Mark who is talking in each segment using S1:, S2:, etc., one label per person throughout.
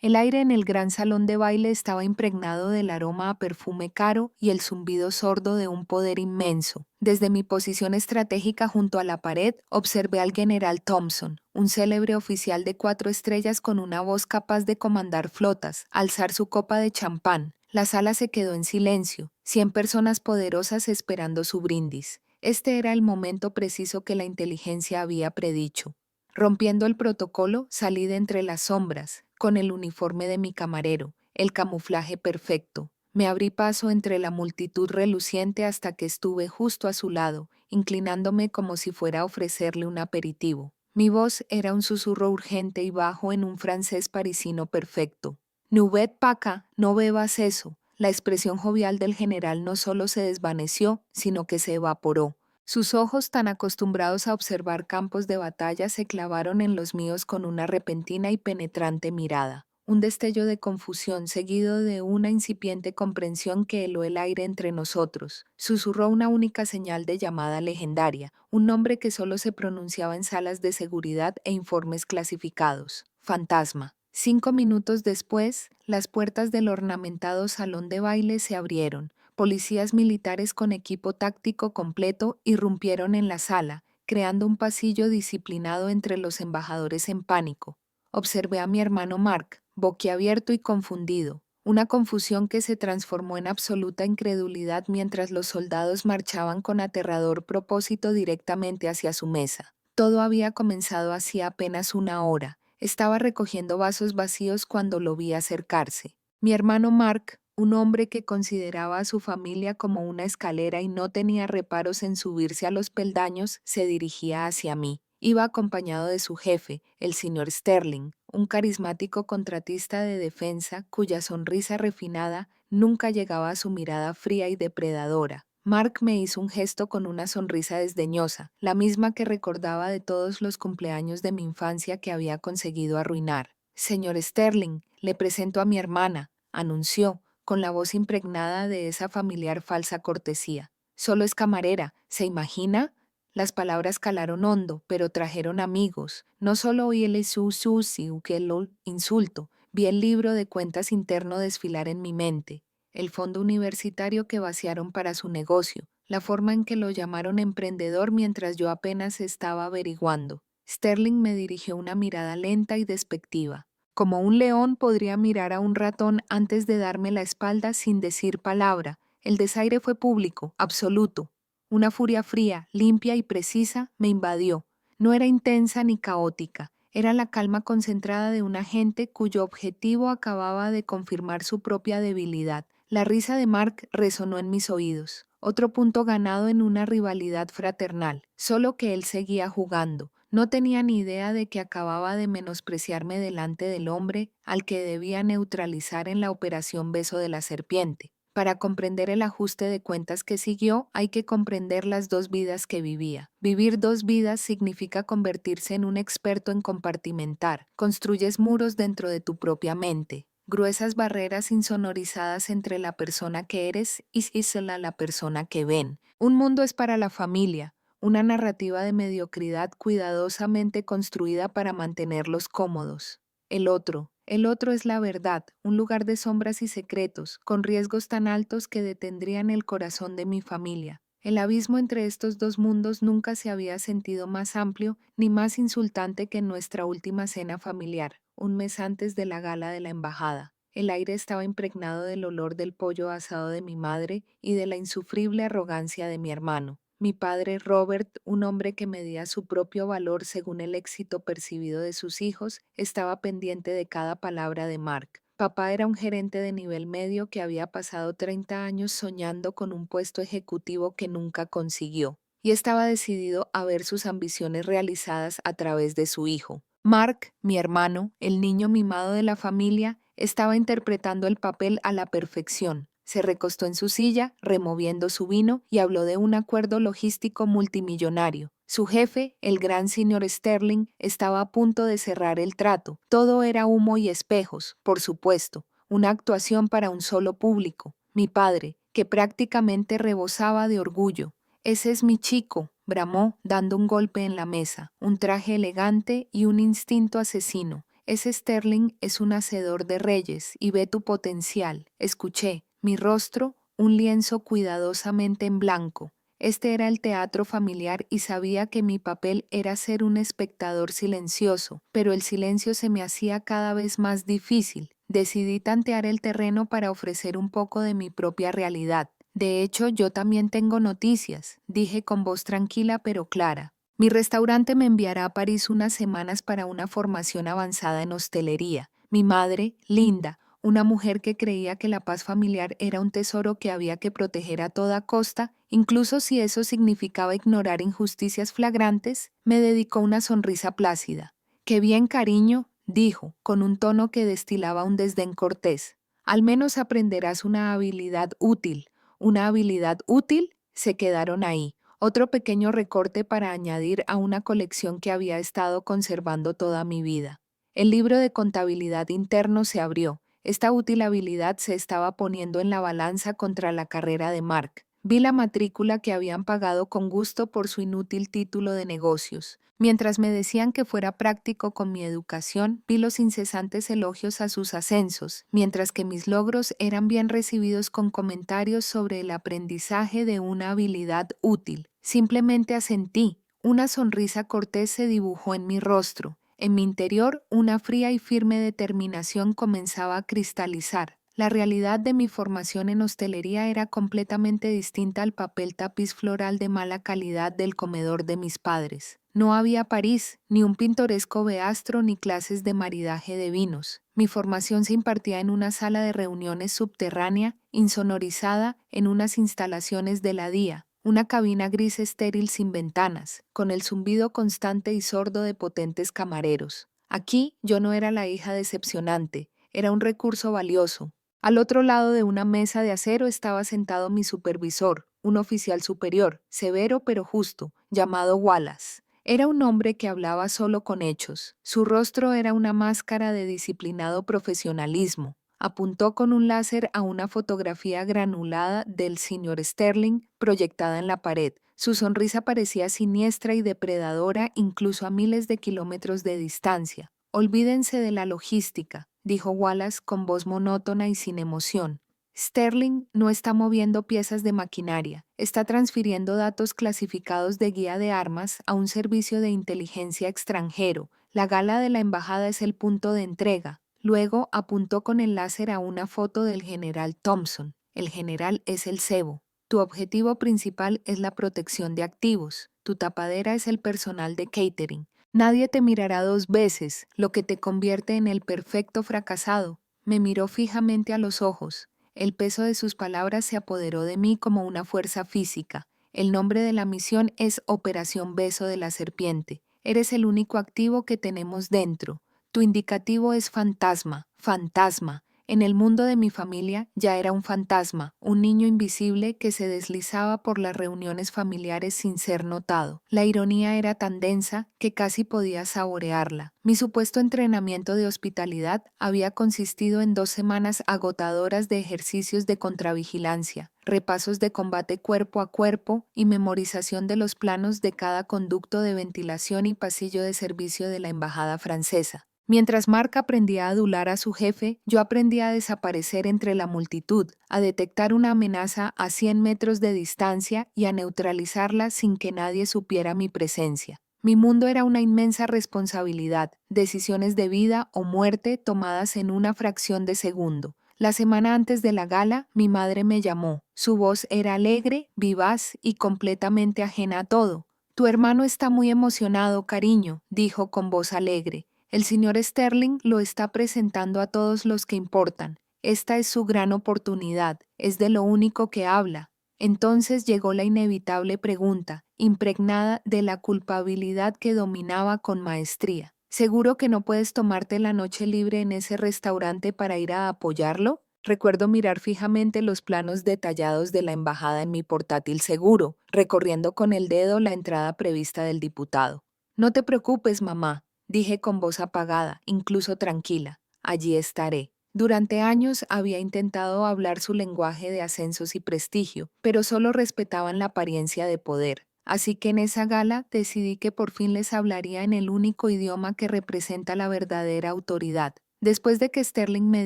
S1: El aire en el gran salón de baile estaba impregnado del aroma a perfume caro y el zumbido sordo de un poder inmenso. Desde mi posición estratégica junto a la pared, observé al general Thompson, un célebre oficial de 4 estrellas con una voz capaz de comandar flotas, alzar su copa de champán. La sala se quedó en silencio, 100 personas poderosas esperando su brindis. Este era el momento preciso que la inteligencia había predicho. Rompiendo el protocolo, salí de entre las sombras, con el uniforme de mi camarero, el camuflaje perfecto. Me abrí paso entre la multitud reluciente hasta que estuve justo a su lado, inclinándome como si fuera a ofrecerle un aperitivo. Mi voz era un susurro urgente y bajo en un francés parisino perfecto. «Nouvelle paca, no bebas eso». La expresión jovial del general no solo se desvaneció, sino que se evaporó. Sus ojos, tan acostumbrados a observar campos de batalla, se clavaron en los míos con una repentina y penetrante mirada. Un destello de confusión seguido de una incipiente comprensión que heló el aire entre nosotros. Susurró una única señal de llamada legendaria, un nombre que solo se pronunciaba en salas de seguridad e informes clasificados. Fantasma. 5 minutos después, las puertas del ornamentado salón de baile se abrieron. Policías militares con equipo táctico completo irrumpieron en la sala, creando un pasillo disciplinado entre los embajadores en pánico. Observé a mi hermano Mark, boquiabierto y confundido, una confusión que se transformó en absoluta incredulidad mientras los soldados marchaban con aterrador propósito directamente hacia su mesa. Todo había comenzado hacía apenas una hora. Estaba recogiendo vasos vacíos cuando lo vi acercarse. Mi hermano Mark, un hombre que consideraba a su familia como una escalera y no tenía reparos en subirse a los peldaños, se dirigía hacia mí. Iba acompañado de su jefe, el señor Sterling, un carismático contratista de defensa cuya sonrisa refinada nunca llegaba a su mirada fría y depredadora. Mark me hizo un gesto con una sonrisa desdeñosa, la misma que recordaba de todos los cumpleaños de mi infancia que había conseguido arruinar. «Señor Sterling, le presento a mi hermana», anunció, con la voz impregnada de esa familiar falsa cortesía. «Solo es camarera, ¿se imagina?». Las palabras calaron hondo, pero trajeron amigos. No solo oí el susi que el insulto, vi el libro de cuentas interno desfilar en mi mente, el fondo universitario que vaciaron para su negocio, la forma en que lo llamaron emprendedor mientras yo apenas estaba averiguando. Sterling me dirigió una mirada lenta y despectiva. Como un león podría mirar a un ratón antes de darme la espalda sin decir palabra. El desaire fue público, absoluto. Una furia fría, limpia y precisa me invadió. No era intensa ni caótica. Era la calma concentrada de una gente cuyo objetivo acababa de confirmar su propia debilidad. La risa de Mark resonó en mis oídos. Otro punto ganado en una rivalidad fraternal, solo que él seguía jugando. No tenía ni idea de que acababa de menospreciarme delante del hombre al que debía neutralizar en la operación Beso de la Serpiente. Para comprender el ajuste de cuentas que siguió, hay que comprender las 2 vidas que vivía. Vivir 2 vidas significa convertirse en un experto en compartimentar. Construyes muros dentro de tu propia mente, gruesas barreras insonorizadas entre la persona que eres y la persona que ven. Un mundo es para la familia, una narrativa de mediocridad cuidadosamente construida para mantenerlos cómodos. El otro es la verdad, un lugar de sombras y secretos, con riesgos tan altos que detendrían el corazón de mi familia. El abismo entre estos 2 mundos nunca se había sentido más amplio ni más insultante que en nuestra última cena familiar, un mes antes de la gala de la embajada. El aire estaba impregnado del olor del pollo asado de mi madre y de la insufrible arrogancia de mi hermano. Mi padre Robert, un hombre que medía su propio valor según el éxito percibido de sus hijos, estaba pendiente de cada palabra de Mark. Papá era un gerente de nivel medio que había pasado 30 años soñando con un puesto ejecutivo que nunca consiguió, y estaba decidido a ver sus ambiciones realizadas a través de su hijo. Mark, mi hermano, el niño mimado de la familia, estaba interpretando el papel a la perfección. Se recostó en su silla, removiendo su vino, y habló de un acuerdo logístico multimillonario. Su jefe, el gran señor Sterling, estaba a punto de cerrar el trato. Todo era humo y espejos, por supuesto, una actuación para un solo público. Mi padre, que prácticamente rebosaba de orgullo. «Ese es mi chico», bramó, dando un golpe en la mesa, un traje elegante y un instinto asesino. Ese Sterling es un hacedor de reyes y ve tu potencial. Escuché, mi rostro, un lienzo cuidadosamente en blanco. Este era el teatro familiar y sabía que mi papel era ser un espectador silencioso, pero el silencio se me hacía cada vez más difícil. Decidí tantear el terreno para ofrecer un poco de mi propia realidad. De hecho, yo también tengo noticias, dije con voz tranquila pero clara. Mi restaurante me enviará a París unas semanas para una formación avanzada en hostelería. Mi madre, Linda, una mujer que creía que la paz familiar era un tesoro que había que proteger a toda costa, incluso si eso significaba ignorar injusticias flagrantes, me dedicó una sonrisa plácida. «Qué bien, cariño», dijo, con un tono que destilaba un desdén cortés. «Al menos aprenderás una habilidad útil». ¿Una habilidad útil? Se quedaron ahí. Otro pequeño recorte para añadir a una colección que había estado conservando toda mi vida. El libro de contabilidad interno se abrió. Esta útil habilidad se estaba poniendo en la balanza contra la carrera de Mark. Vi la matrícula que habían pagado con gusto por su inútil título de negocios. Mientras me decían que fuera práctico con mi educación, vi los incesantes elogios a sus ascensos, mientras que mis logros eran bien recibidos con comentarios sobre el aprendizaje de una habilidad útil. Simplemente asentí. Una sonrisa cortés se dibujó en mi rostro. En mi interior, una fría y firme determinación comenzaba a cristalizar. La realidad de mi formación en hostelería era completamente distinta al papel tapiz floral de mala calidad del comedor de mis padres. No había París, ni un pintoresco beastro, ni clases de maridaje de vinos. Mi formación se impartía en una sala de reuniones subterránea, insonorizada, en unas instalaciones de la DIA, una cabina gris estéril sin ventanas, con el zumbido constante y sordo de potentes camareros. Aquí yo no era la hija decepcionante, era un recurso valioso. Al otro lado de una mesa de acero estaba sentado mi supervisor, un oficial superior, severo pero justo, llamado Wallace. Era un hombre que hablaba solo con hechos. Su rostro era una máscara de disciplinado profesionalismo. Apuntó con un láser a una fotografía granulada del señor Sterling proyectada en la pared. Su sonrisa parecía siniestra y depredadora incluso a miles de kilómetros de distancia. «Olvídense de la logística», dijo Wallace con voz monótona y sin emoción. «Sterling no está moviendo piezas de maquinaria, está transfiriendo datos clasificados de guía de armas a un servicio de inteligencia extranjero. La gala de la embajada es el punto de entrega». Luego apuntó con el láser a una foto del general Thompson. «El general es el cebo. Tu objetivo principal es la protección de activos. Tu tapadera es el personal de catering. Nadie te mirará dos veces, lo que te convierte en el perfecto fracasado». Me miró fijamente a los ojos. El peso de sus palabras se apoderó de mí como una fuerza física. «El nombre de la misión es Operación Beso de la Serpiente. Eres el único activo que tenemos dentro. Tu indicativo es fantasma, fantasma. En el mundo de mi familia ya era un fantasma, un niño invisible que se deslizaba por las reuniones familiares sin ser notado. La ironía era tan densa que casi podía saborearla. Mi supuesto entrenamiento de hospitalidad había consistido en 2 semanas agotadoras de ejercicios de contravigilancia, repasos de combate cuerpo a cuerpo y memorización de los planos de cada conducto de ventilación y pasillo de servicio de la embajada francesa. Mientras Mark aprendía a adular a su jefe, yo aprendía a desaparecer entre la multitud, a detectar una amenaza a 100 metros de distancia y a neutralizarla sin que nadie supiera mi presencia. Mi mundo era una inmensa responsabilidad, decisiones de vida o muerte tomadas en una fracción de segundo. La semana antes de la gala, mi madre me llamó. Su voz era alegre, vivaz y completamente ajena a todo. «Tu hermano está muy emocionado, cariño», dijo con voz alegre. «El señor Sterling lo está presentando a todos los que importan. Esta es su gran oportunidad, es de lo único que habla». Entonces llegó la inevitable pregunta, impregnada de la culpabilidad que dominaba con maestría. «¿Seguro que no puedes tomarte la noche libre en ese restaurante para ir a apoyarlo?» Recuerdo mirar fijamente los planos detallados de la embajada en mi portátil seguro, recorriendo con el dedo la entrada prevista del diputado. «No te preocupes, mamá», dije con voz apagada, incluso tranquila. «Allí estaré». Durante años había intentado hablar su lenguaje de ascensos y prestigio, pero solo respetaban la apariencia de poder. Así que en esa gala decidí que por fin les hablaría en el único idioma que representa la verdadera autoridad. Después de que Sterling me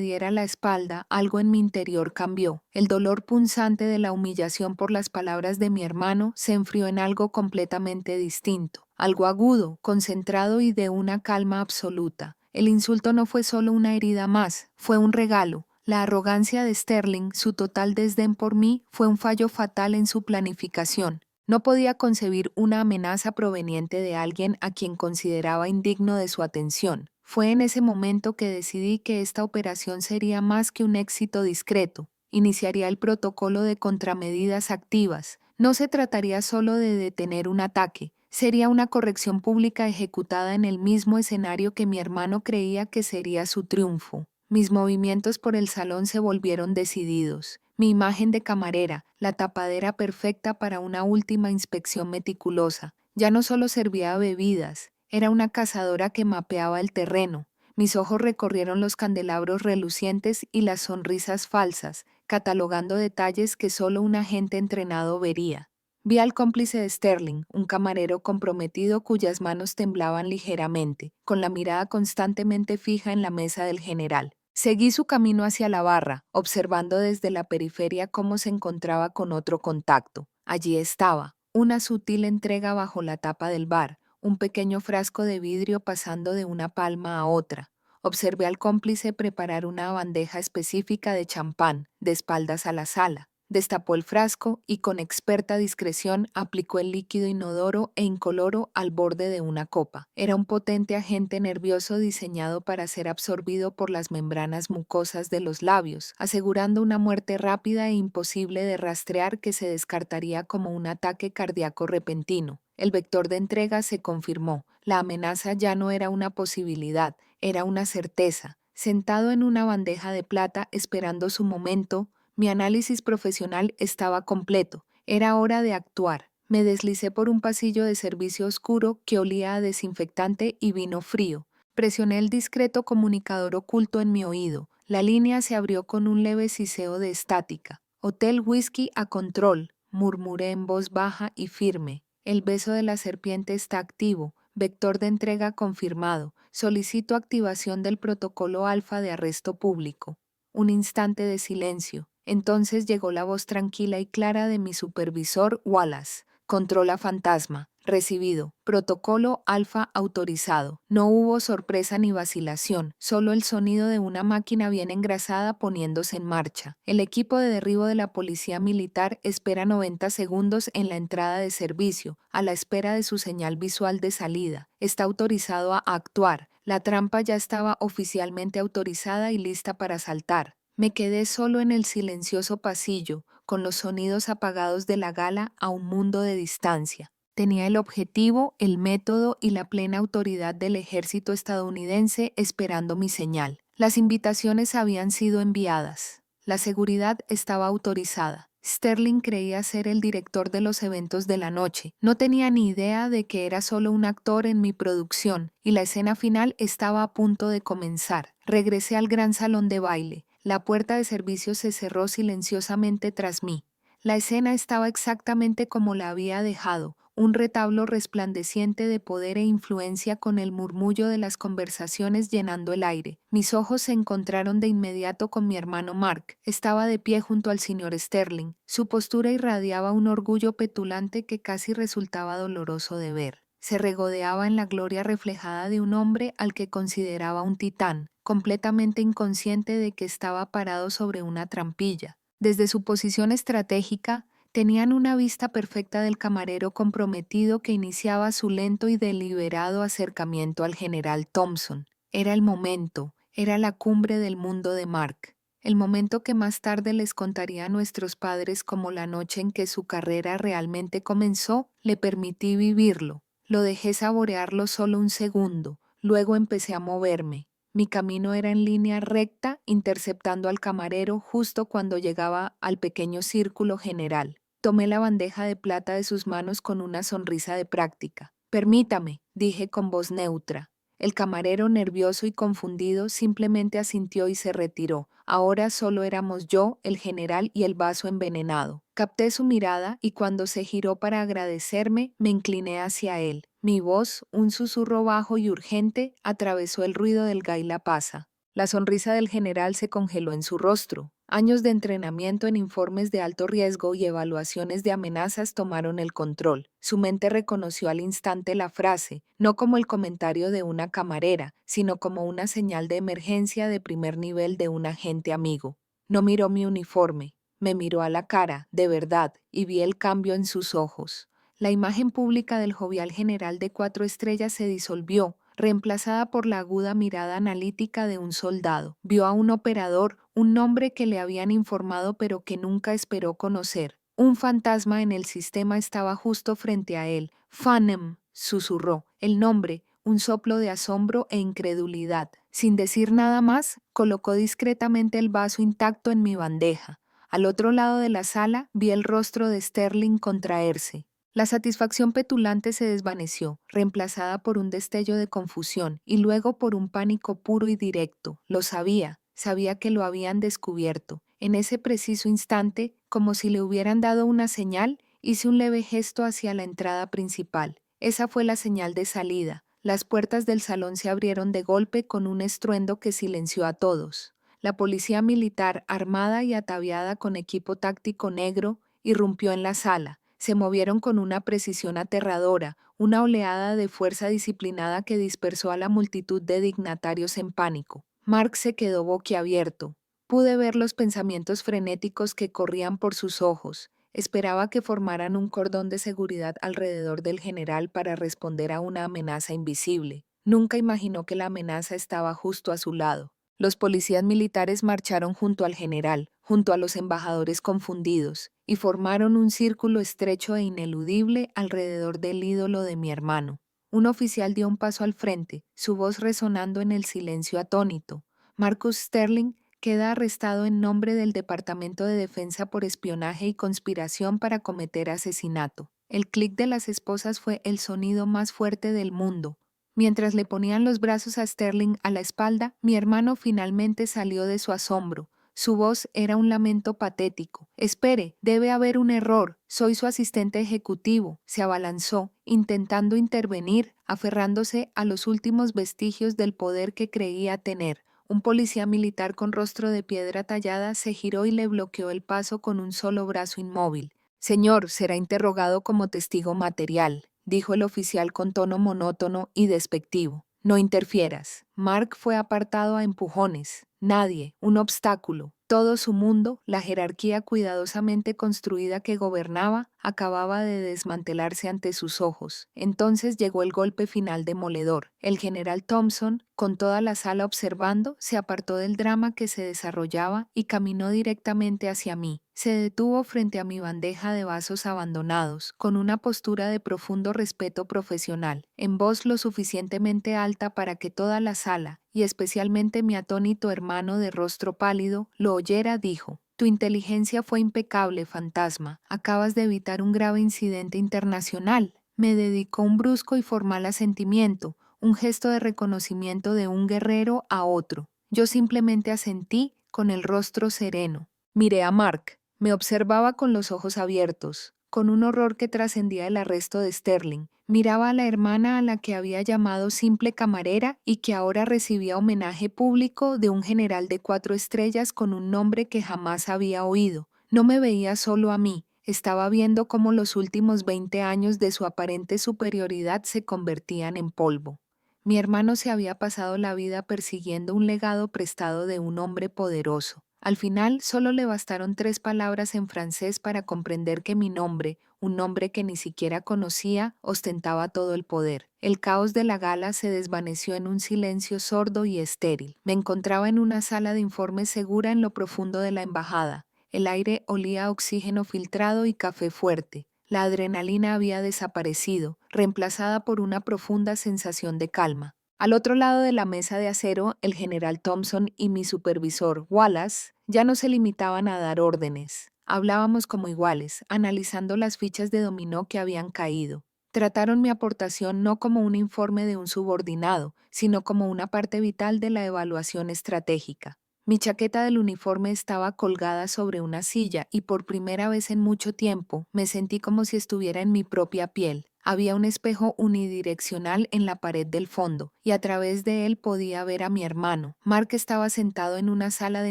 S1: diera la espalda, algo en mi interior cambió. El dolor punzante de la humillación por las palabras de mi hermano se enfrió en algo completamente distinto, algo agudo, concentrado y de una calma absoluta. El insulto no fue solo una herida más, fue un regalo. La arrogancia de Sterling, su total desdén por mí, fue un fallo fatal en su planificación. No podía concebir una amenaza proveniente de alguien a quien consideraba indigno de su atención. Fue en ese momento que decidí que esta operación sería más que un éxito discreto. Iniciaría el protocolo de contramedidas activas. No se trataría solo de detener un ataque, sería una corrección pública ejecutada en el mismo escenario que mi hermano creía que sería su triunfo. Mis movimientos por el salón se volvieron decididos. Mi imagen de camarera, la tapadera perfecta para una última inspección meticulosa, ya no solo servía a bebidas, era una cazadora que mapeaba el terreno. Mis ojos recorrieron los candelabros relucientes y las sonrisas falsas, catalogando detalles que solo un agente entrenado vería. Vi al cómplice de Sterling, un camarero comprometido cuyas manos temblaban ligeramente, con la mirada constantemente fija en la mesa del general. Seguí su camino hacia la barra, observando desde la periferia cómo se encontraba con otro contacto. Allí estaba, una sutil entrega bajo la tapa del bar, un pequeño frasco de vidrio pasando de una palma a otra. Observé al cómplice preparar una bandeja específica de champán, de espaldas a la sala. Destapó el frasco y con experta discreción aplicó el líquido inodoro e incoloro al borde de una copa. Era un potente agente nervioso diseñado para ser absorbido por las membranas mucosas de los labios, asegurando una muerte rápida e imposible de rastrear que se descartaría como un ataque cardíaco repentino. El vector de entrega se confirmó. La amenaza ya no era una posibilidad, era una certeza. Sentado en una bandeja de plata esperando su momento, mi análisis profesional estaba completo. Era hora de actuar. Me deslicé por un pasillo de servicio oscuro que olía a desinfectante y vino frío. Presioné el discreto comunicador oculto en mi oído. La línea se abrió con un leve siseo de estática. Hotel Whisky a control, murmuré en voz baja y firme. El beso de la serpiente está activo. Vector de entrega confirmado. Solicito activación del protocolo alfa de arresto público. Un instante de silencio. Entonces llegó la voz tranquila y clara de mi supervisor Wallace. Controla fantasma. Recibido. Protocolo alfa autorizado. No hubo sorpresa ni vacilación, solo el sonido de una máquina bien engrasada poniéndose en marcha. El equipo de derribo de la policía militar espera 90 segundos en la entrada de servicio, a la espera de su señal visual de salida. Está autorizado a actuar. La trampa ya estaba oficialmente autorizada y lista para saltar. Me quedé solo en el silencioso pasillo, con los sonidos apagados de la gala a un mundo de distancia. Tenía el objetivo, el método y la plena autoridad del ejército estadounidense esperando mi señal. Las invitaciones habían sido enviadas. La seguridad estaba autorizada. Sterling creía ser el director de los eventos de la noche. No tenía ni idea de que era solo un actor en mi producción, y la escena final estaba a punto de comenzar. Regresé al gran salón de baile. La puerta de servicio se cerró silenciosamente tras mí. La escena estaba exactamente como la había dejado, un retablo resplandeciente de poder e influencia con el murmullo de las conversaciones llenando el aire. Mis ojos se encontraron de inmediato con mi hermano Mark. Estaba de pie junto al señor Sterling. Su postura irradiaba un orgullo petulante que casi resultaba doloroso de ver. Se regodeaba en la gloria reflejada de un hombre al que consideraba un titán, completamente inconsciente de que estaba parado sobre una trampilla. Desde su posición estratégica, tenían una vista perfecta del camarero comprometido que iniciaba su lento y deliberado acercamiento al general Thompson. Era el momento, era la cumbre del mundo de Mark. El momento que más tarde les contaría a nuestros padres como la noche en que su carrera realmente comenzó, le permití vivirlo. Lo dejé saborearlo solo un segundo, luego empecé a moverme. Mi camino era en línea recta, interceptando al camarero justo cuando llegaba al pequeño círculo general. Tomé la bandeja de plata de sus manos con una sonrisa de práctica. Permítame, dije con voz neutra. El camarero, nervioso y confundido, simplemente asintió y se retiró. Ahora solo éramos yo, el general y el vaso envenenado. Capté su mirada y cuando se giró para agradecerme, me incliné hacia él. Mi voz, un susurro bajo y urgente, atravesó el ruido del gaila pasa. La sonrisa del general se congeló en su rostro. Años de entrenamiento en informes de alto riesgo y evaluaciones de amenazas tomaron el control. Su mente reconoció al instante la frase, no como el comentario de una camarera, sino como una señal de emergencia de primer nivel de un agente amigo. No miró mi uniforme, me miró a la cara, de verdad, y vi el cambio en sus ojos. La imagen pública del jovial general de 4 estrellas se disolvió, reemplazada por la aguda mirada analítica de un soldado. Vio a un operador, un nombre que le habían informado pero que nunca esperó conocer. Un fantasma en el sistema estaba justo frente a él. Fanem, susurró. El nombre, un soplo de asombro e incredulidad. Sin decir nada más, colocó discretamente el vaso intacto en mi bandeja. Al otro lado de la sala vi el rostro de Sterling contraerse. La satisfacción petulante se desvaneció, reemplazada por un destello de confusión y luego por un pánico puro y directo. Lo sabía, sabía que lo habían descubierto. En ese preciso instante, como si le hubieran dado una señal, hice un leve gesto hacia la entrada principal. Esa fue la señal de salida. Las puertas del salón se abrieron de golpe con un estruendo que silenció a todos. La policía militar, armada y ataviada con equipo táctico negro, irrumpió en la sala. Se movieron con una precisión aterradora, una oleada de fuerza disciplinada que dispersó a la multitud de dignatarios en pánico. Mark se quedó boquiabierto. Pude ver los pensamientos frenéticos que corrían por sus ojos. Esperaba que formaran un cordón de seguridad alrededor del general para responder a una amenaza invisible. Nunca imaginó que la amenaza estaba justo a su lado. Los policías militares marcharon junto al general, junto a los embajadores confundidos, y formaron un círculo estrecho e ineludible alrededor del ídolo de mi hermano. Un oficial dio un paso al frente, su voz resonando en el silencio atónito. Marcus Sterling queda arrestado en nombre del Departamento de Defensa por espionaje y conspiración para cometer asesinato. El clic de las esposas fue el sonido más fuerte del mundo. Mientras le ponían los brazos a Sterling a la espalda, mi hermano finalmente salió de su asombro. Su voz era un lamento patético. «Espere, debe haber un error. Soy su asistente ejecutivo». Se abalanzó, intentando intervenir, aferrándose a los últimos vestigios del poder que creía tener. Un policía militar con rostro de piedra tallada se giró y le bloqueó el paso con un solo brazo inmóvil. «Señor, será interrogado como testigo material», dijo el oficial con tono monótono y despectivo. «No interfieras». Mark fue apartado a empujones. Nadie, un obstáculo. Todo su mundo, la jerarquía cuidadosamente construida que gobernaba, acababa de desmantelarse ante sus ojos. Entonces llegó el golpe final demoledor. El general Thompson, con toda la sala observando, se apartó del drama que se desarrollaba y caminó directamente hacia mí. Se detuvo frente a mi bandeja de vasos abandonados, con una postura de profundo respeto profesional, en voz lo suficientemente alta para que toda la sala, y especialmente mi atónito hermano de rostro pálido, lo oyera, dijo: «Tu inteligencia fue impecable, fantasma. Acabas de evitar un grave incidente internacional». Me dedicó un brusco y formal asentimiento, un gesto de reconocimiento de un guerrero a otro. Yo simplemente asentí con el rostro sereno. Miré a Mark. Me observaba con los ojos abiertos, con un horror que trascendía el arresto de Sterling. Miraba a la hermana a la que había llamado simple camarera y que ahora recibía homenaje público de un general de 4 estrellas con un nombre que jamás había oído. No me veía solo a mí, estaba viendo cómo los últimos 20 años de su aparente superioridad se convertían en polvo. Mi hermano se había pasado la vida persiguiendo un legado prestado de un hombre poderoso. Al final solo le bastaron 3 palabras en francés para comprender que mi nombre, un nombre que ni siquiera conocía, ostentaba todo el poder. El caos de la gala se desvaneció en un silencio sordo y estéril. Me encontraba en una sala de informes segura en lo profundo de la embajada. El aire olía a oxígeno filtrado y café fuerte. La adrenalina había desaparecido, reemplazada por una profunda sensación de calma. Al otro lado de la mesa de acero, el general Thompson y mi supervisor, Wallace, ya no se limitaban a dar órdenes. Hablábamos como iguales, analizando las fichas de dominó que habían caído. Trataron mi aportación no como un informe de un subordinado, sino como una parte vital de la evaluación estratégica. Mi chaqueta del uniforme estaba colgada sobre una silla y por primera vez en mucho tiempo me sentí como si estuviera en mi propia piel. Había un espejo unidireccional en la pared del fondo y a través de él podía ver a mi hermano. Mark estaba sentado en una sala de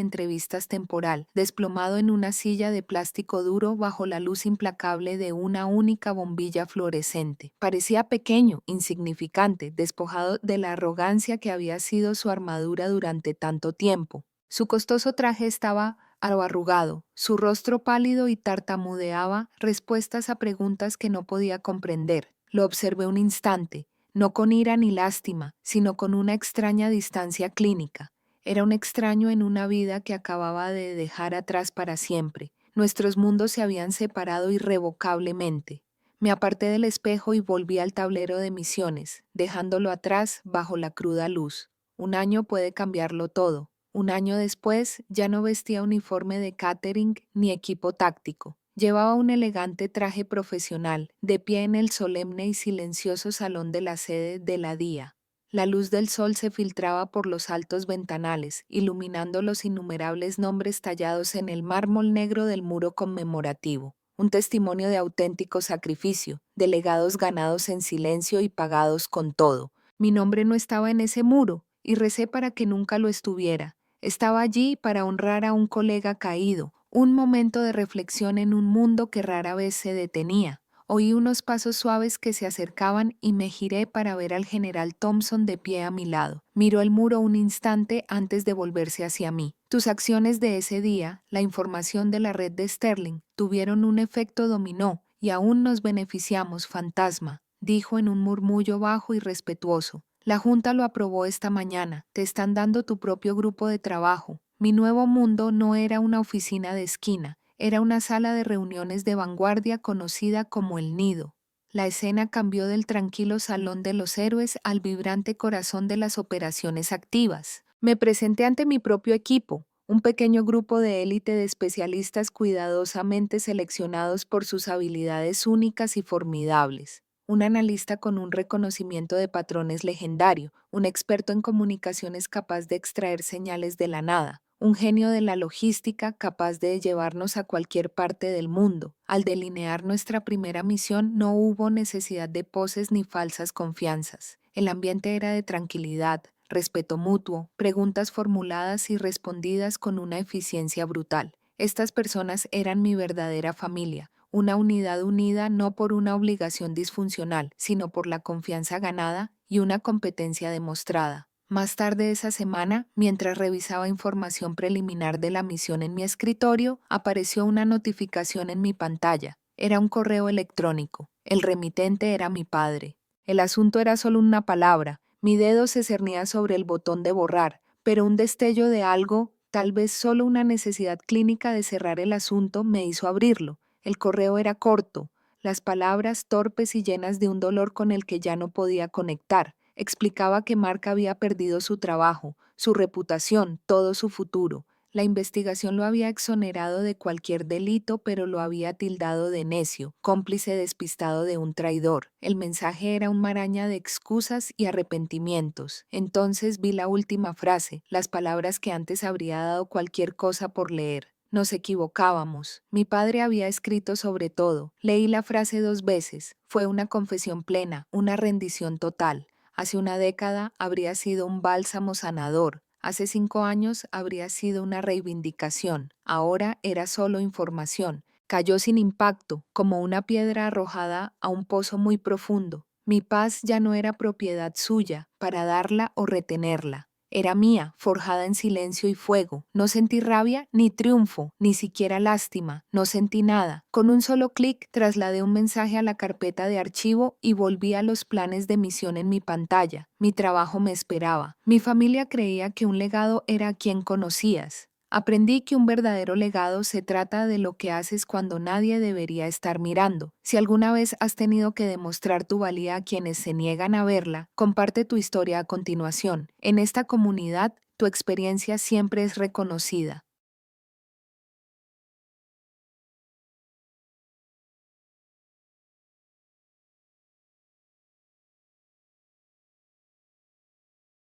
S1: entrevistas temporal, desplomado en una silla de plástico duro bajo la luz implacable de una única bombilla fluorescente. Parecía pequeño, insignificante, despojado de la arrogancia que había sido su armadura durante tanto tiempo. Su costoso traje estaba arrugado, su rostro pálido y tartamudeaba respuestas a preguntas que no podía comprender. Lo observé un instante, no con ira ni lástima, sino con una extraña distancia clínica. Era un extraño en una vida que acababa de dejar atrás para siempre. Nuestros mundos se habían separado irrevocablemente. Me aparté del espejo y volví al tablero de misiones, dejándolo atrás bajo la cruda luz. Un año puede cambiarlo todo. Un año después ya no vestía uniforme de catering ni equipo táctico. Llevaba un elegante traje profesional, de pie en el solemne y silencioso salón de la sede de la DIA. La luz del sol se filtraba por los altos ventanales, iluminando los innumerables nombres tallados en el mármol negro del muro conmemorativo. Un testimonio de auténtico sacrificio, de legados ganados en silencio y pagados con todo. Mi nombre no estaba en ese muro, y recé para que nunca lo estuviera. Estaba allí para honrar a un colega caído, un momento de reflexión en un mundo que rara vez se detenía. Oí unos pasos suaves que se acercaban y me giré para ver al general Thompson de pie a mi lado. Miró el muro un instante antes de volverse hacia mí. Tus acciones de ese día, la información de la red de Sterling, tuvieron un efecto dominó y aún nos beneficiamos, fantasma, dijo en un murmullo bajo y respetuoso. La Junta lo aprobó esta mañana. Te están dando tu propio grupo de trabajo. Mi nuevo mundo no era una oficina de esquina, era una sala de reuniones de vanguardia conocida como El Nido. La escena cambió del tranquilo salón de los héroes al vibrante corazón de las operaciones activas. Me presenté ante mi propio equipo, un pequeño grupo de élite de especialistas cuidadosamente seleccionados por sus habilidades únicas y formidables. Un analista con un reconocimiento de patrones legendario, un experto en comunicaciones capaz de extraer señales de la nada, un genio de la logística capaz de llevarnos a cualquier parte del mundo. Al delinear nuestra primera misión no hubo necesidad de poses ni falsas confianzas. El ambiente era de tranquilidad, respeto mutuo, preguntas formuladas y respondidas con una eficiencia brutal. Estas personas eran mi verdadera familia. Una unidad unida no por una obligación disfuncional, sino por la confianza ganada y una competencia demostrada. Más tarde esa semana, mientras revisaba información preliminar de la misión en mi escritorio, apareció una notificación en mi pantalla. Era un correo electrónico. El remitente era mi padre. El asunto era solo una palabra. Mi dedo se cernía sobre el botón de borrar, pero un destello de algo, tal vez solo una necesidad clínica de cerrar el asunto, me hizo abrirlo. El correo era corto, las palabras torpes y llenas de un dolor con el que ya no podía conectar. Explicaba que Mark había perdido su trabajo, su reputación, todo su futuro. La investigación lo había exonerado de cualquier delito, pero lo había tildado de necio, cómplice despistado de un traidor. El mensaje era una maraña de excusas y arrepentimientos. Entonces vi la última frase, las palabras que antes habría dado cualquier cosa por leer. Nos equivocábamos. Mi padre había escrito sobre todo. Leí la frase 2 veces. Fue una confesión plena, una rendición total. Hace una década habría sido un bálsamo sanador. Hace 5 años habría sido una reivindicación. Ahora era solo información. Cayó sin impacto, como una piedra arrojada a un pozo muy profundo. Mi paz ya no era propiedad suya, para darla o retenerla. Era mía, forjada en silencio y fuego. No sentí rabia ni triunfo, ni siquiera lástima. No sentí nada. Con un solo clic trasladé un mensaje a la carpeta de archivo y volví a los planes de misión en mi pantalla. Mi trabajo me esperaba. Mi familia creía que un legado era a quien conocías. Aprendí que un verdadero legado se trata de lo que haces cuando nadie debería estar mirando. Si alguna vez has tenido que demostrar tu valía a quienes se niegan a verla, comparte tu historia a continuación. En esta comunidad, tu experiencia siempre es reconocida.